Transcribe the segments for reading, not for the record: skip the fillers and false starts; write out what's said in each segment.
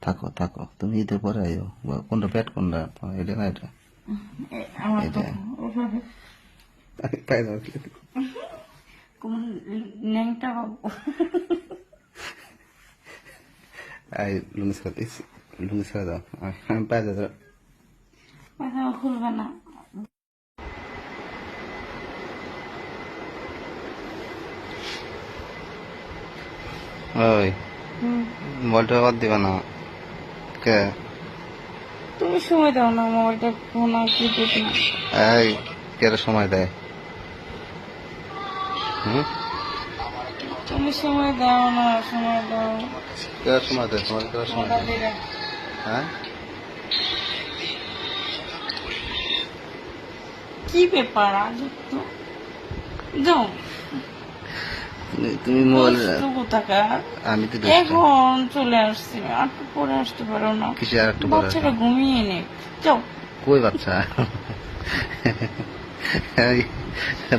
থাকো থাকো, তুমি ঈদের পরে আইও। কোনটা প্যাট কোনটা, এটা না এটা? আমার এটা পায়জামা খুলে দিবো। কোন ন্যাংটা বাবু আই লুঙ্গি ছেড়ে দিচ্ছি, লুঙ্গি ছেড়ে দাও, আমি পায়জামা। পায়জামা খুলবে না। ওই মোবাইলটা বাদ দিবা না কে? তুমি সময় দাও না, মোবাইলটা ফোন কি দেখি না। এই কেরা সময় দেয়? তুমি সময় দাও না, সময় দাও। কেরা সময় দেয়? তোমার কেরা সময় দেয়? দাদিরা হ্যাঁ, কি ব্যাপার আজ তো যাও। তুমি মোবাইল, কোথাকার আমি তো দুষ্টা। এখন চলে আসছি, আর তো পরে আসতে পারো না। কিসে আর একটু পরে? বাচ্চাটা ঘুমিয়ে নে, যাও। কই বাচ্চা? এই,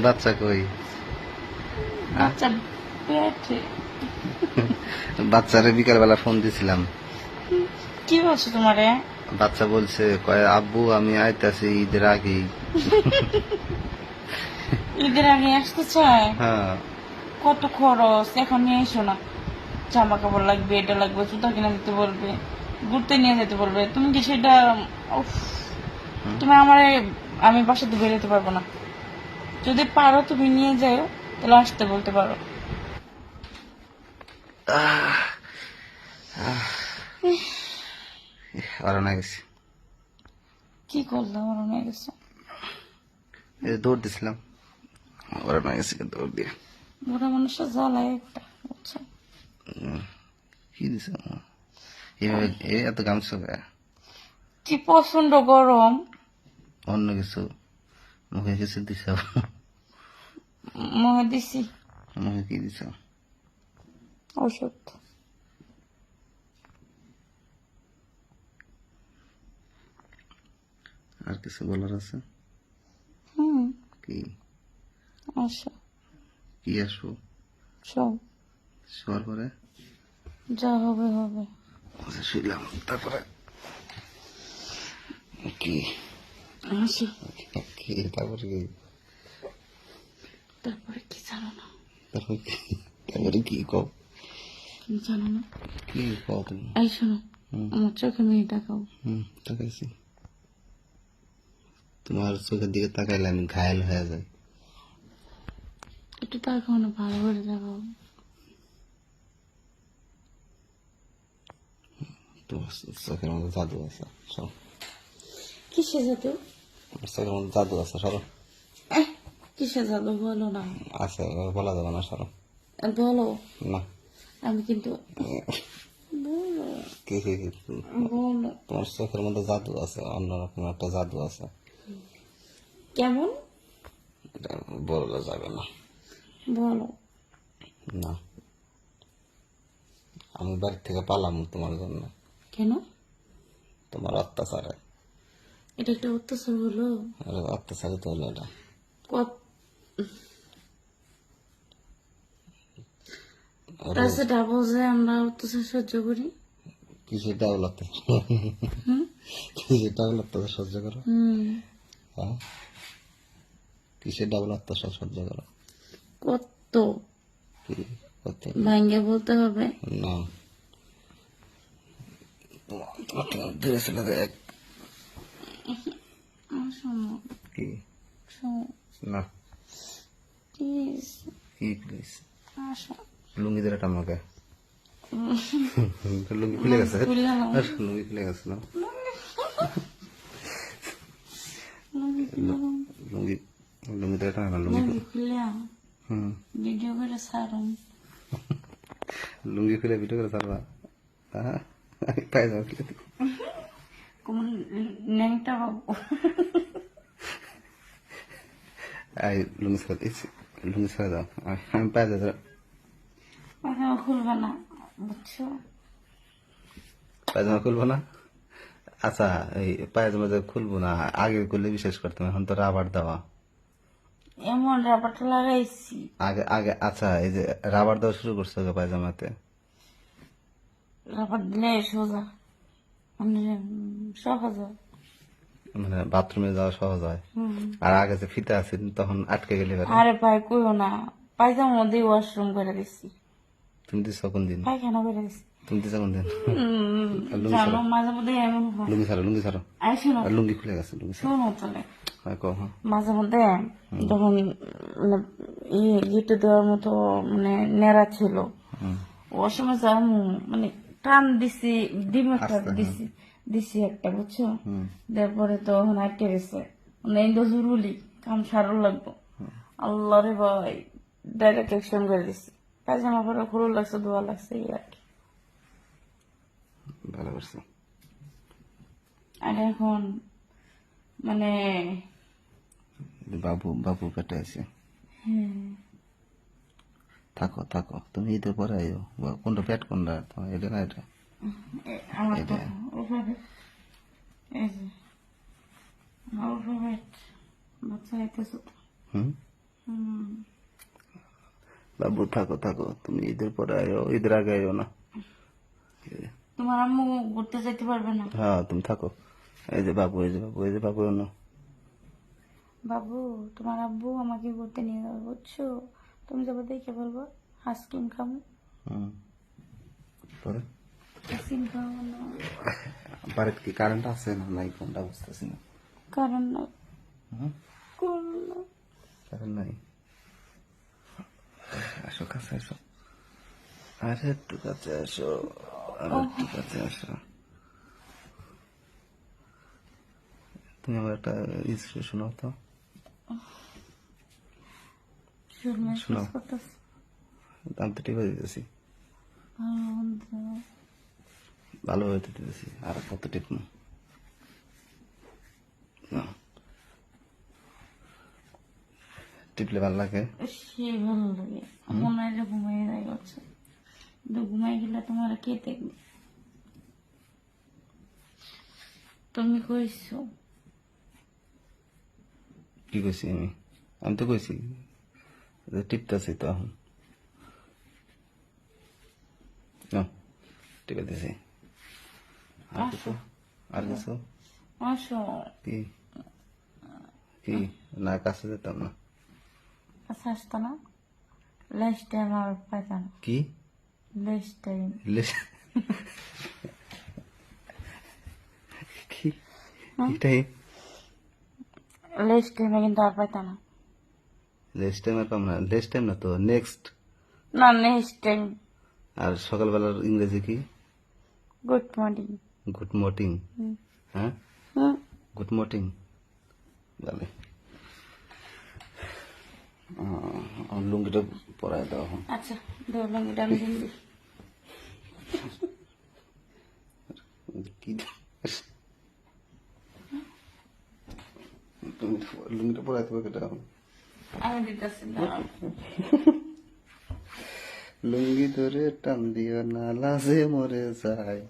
বাচ্চা কই? বাচ্চা পেটে। বাচ্চারে বিকালবেলা ফোন দিছিলাম, কি বলছো তোমারে? বাচ্চা বলছে কয় আব্বু আমি আইতাছি ঈদের আগেই। ঈদের আগে আসতে চায়? হ্যাঁ, কত খরচ, এখন নিয়ে এসো না। জামা কাপড় লাগবে, এটা লাগবে, জুতা কিনে দিতে বলবে, ঘুরতে নিয়ে যেতে বলবে। তুমি কি সেটা উফ, তুমি আমারে, আমি বাসাতে বেরোতে পারবো না। যদি পারো তুমি নিয়ে যাও, তাহলে আসতে বলতে পারো। অরণা গেছি, কি করলাম, আমার নিয়ে গেছে। এই দৌড় দিছিলাম, অরণা গেছি দৌড় দিয়ে। বুড়া মানুষের জ্বালায় একটা, বুঝছো? কি দিছে এইভাবে এত গামছা গায়ে? কি প্রচন্ড গরম। অন্য কিছু মুখে কিছু দিছ? মনে দিছি মুখে কি দিছ? ওষুধ। আর কিছু বলার আছে? হুম, কি? আসো, কি আসবো? সব শোয়ার পরে? যা হবে হবে। আচ্ছা, শুইলাম, তারপরে কি? আসো। কি তারপরে কি? তারপরে কি জানো না? তারপরে কি? তারপরে কি কও? তুমি জানো না? কি কও তুমি? এই শোনো, আমার চোখে মেয়ে তাকাও। তাকাইছি। তোমার চোখের দিকে তাকাইলে আমি ঘায়েল হয়ে যাই। একটু তাকাও না, ভালো করে তাকাও। তোমার চোখের মধ্যে জাদু আছে, সব। কিসে জাদু? তোমার চোখের মধ্যে জাদু আছে, সরো। কিসে জাদু বলো না। আছে, বলা যাবে না, সরো। বলো, না। আমি কিন্তু বলো, কি বলো। তোমার চোখের মধ্যে জাদু আছে, অন্যরকম একটা জাদু আছে, কেমন? এটা বলা যাবে না। বলো। না, আমি বাড়ি থেকে পালাম তোমার জন্য, কেন? তোমার অত্যাচারে। এটা একটা অত্যাচার হলো? অত্যাচারে তো হলো এটা। কত তাছে ডাবল যে আমরা অত্যাচার সহ্য করি। কিছু ডাউল কিছু ডাউল অত্যাচার সহ্য করো? হ্যাঁ, কিসের ডাবল অত্যাচার সহ্য করো? কত কি করতে? ভাঙ্গে বলতে হবে না, দূরে ছিল দেখ। শোনো, কি? শোনো, না, প্লিজ কি প্লিজ? আসো। লুঙ্গি ধরে টামাকে, লুঙ্গি খুলে গেছে, লুঙ্গি খুলে গেছে না, লুঙ্গি, লুঙ্গি ধরে টানা, লুঙ্গি খুলে ভিডিও করে ছাড়ুন। লুঙ্গি খুলে ভিডিও করে ছাড়বা? পায়জামা খুলে দিব। কোন ন্যাংটা বাবু আই লুঙ্গি ছেড়ে দিচ্ছি, লুঙ্গি ছেড়ে দাও, আমি পায়জামা। পায়জামা খুলবে না, বুঝছো? পায়জামা খুলবো না? আচ্ছা, এই পায়জামা যে খুলবো না, আগে করলে বিশ্বাস করতাম, এখন তো রাবার দেওয়া। এমন রাবারটা লাগাইছি। আগে আগে আচ্ছা, এই যে রাবার দেওয়া শুরু করছে পায়জামাতে, রাবার দিলে সোজা মানে সহজ হয়। মানে বাথরুমে যাওয়া সহজ হয়। আর আগে যে ফিতা আছে তখন আটকে গেলে এবারে আরে ভাই কইও না, পায়জামার মধ্যে ওয়াশরুম করে দিচ্ছি, তুমি দিচ্ছ কোন দিন? পায়খানা করে দিচ্ছি। তুমি দিচ্ছ কোন দিন? আর লুঙ্গি জানো ছাড়ো, মাঝে মধ্যে এমন হয়। লুঙ্গি ছাড়ো, লুঙ্গি ছাড়ো। আরে শোনো আর লুঙ্গি খুলে গেছে, লুঙ্গি ছাড়ো। শোনো তাহলে, হ্যাঁ কও, হ্যাঁ। মাঝে মধ্যে যখন মানে গিটে দেওয়ার মতো মানে নেড়া ছিল, ওর সময় মানে টান দিছি, ডিম একটা দিছি দিছি একটা, বুঝছো? তারপরে তো এখন আটকে গেছে, মানে ইন্দো জরুরি কাম সারল লাগবো। আল্লাহ রে ভাই, ডাইরেক্ট অ্যাকশন করে দিছি, পায়জামা পরে খুলো লাগছে, ধোয়া লাগছে, এই আর কি। ভালো করছো। আর এখন মানে বাবু বাবু পেটে আছে। থাকো থাকো, তুমি ঈদের পরে আইও। কোনটা পেট কোনটা তোমার? এটা না এটা? আমার তো এটা। ওভাবে এই যে আমার ওভাবে বাচ্চা হইতেছে তো। হুম। বাবু থাকো থাকো, তুমি ঈদের পরে আইও, ঈদের আগে আইও না। তোমার আম্মু ঘুরতে যেতে পারবে না? হ্যাঁ তুমি থাকো। এই যে বাবু, এই যে বাবু, এই যে বাবু না। বাবু, তোমার আব্বু আমাকে ঘুরতে নিয়ে যাবে, বুঝছো? তুমি যাবে দেখে বলবো আইসক্রিম খাবো, পরে আইসক্রিম খাবো না। বাড়িতে কি কারেন্ট আছে না নাই কোনটা বুঝতেছি না। কারণ না, হুম? কারণ না। কারেন্ট নাই। আসো কাছে আসো, আরে একটু কাছে আসো, আর একটু কাছে আসো। তুমি আমার একটা ইস্যু শোনাও তো। শোনাও, আমি তো টিপে দিতেছি, ভালো হইতে দিতেছি, আর কত টিপন টিপলে ভালো লাগে। সে ভালো লাগে, মনে হয় যে ঘুমাই যায় হচ্ছে, কিন্তু ঘুমাই গেলে তোমার কে দেখবে? তুমি কইছো কি কইছি আমি? আমি তো কইছি যে টিপতেছি তো এখন। নাও, টিপে দিছি। আর কিছু? আর কিছু? আসো, কি কি? না কাছে যেতাম না। আচ্ছা আসতো না, লাস্ট টাইম আর পাইতাম, কি লাস্ট টাইম কি এটাই? লাস্ট টাইমে কিন্তু আর পাইতাম না। লেস্ট টাইম আর পাম না, লেস্ট টাইম না তো, নেক্সট। না, নেক্সট টাইম। আর সকালবেলার ইংরেজি কি? Good morning. Good morning. হ্যাঁ, গুড মর্নিং। বলে আমার লুঙ্গিটা পরাই দাও এখন। আচ্ছা, ধরলাম এটা আমি দিন দিই। কি তুমি লুঙ্গিটা পরাই দেবো কেটা? আমি দিতেছি না। লুঙ্গি ধরে টান দিও না, লাজে মরে যায়।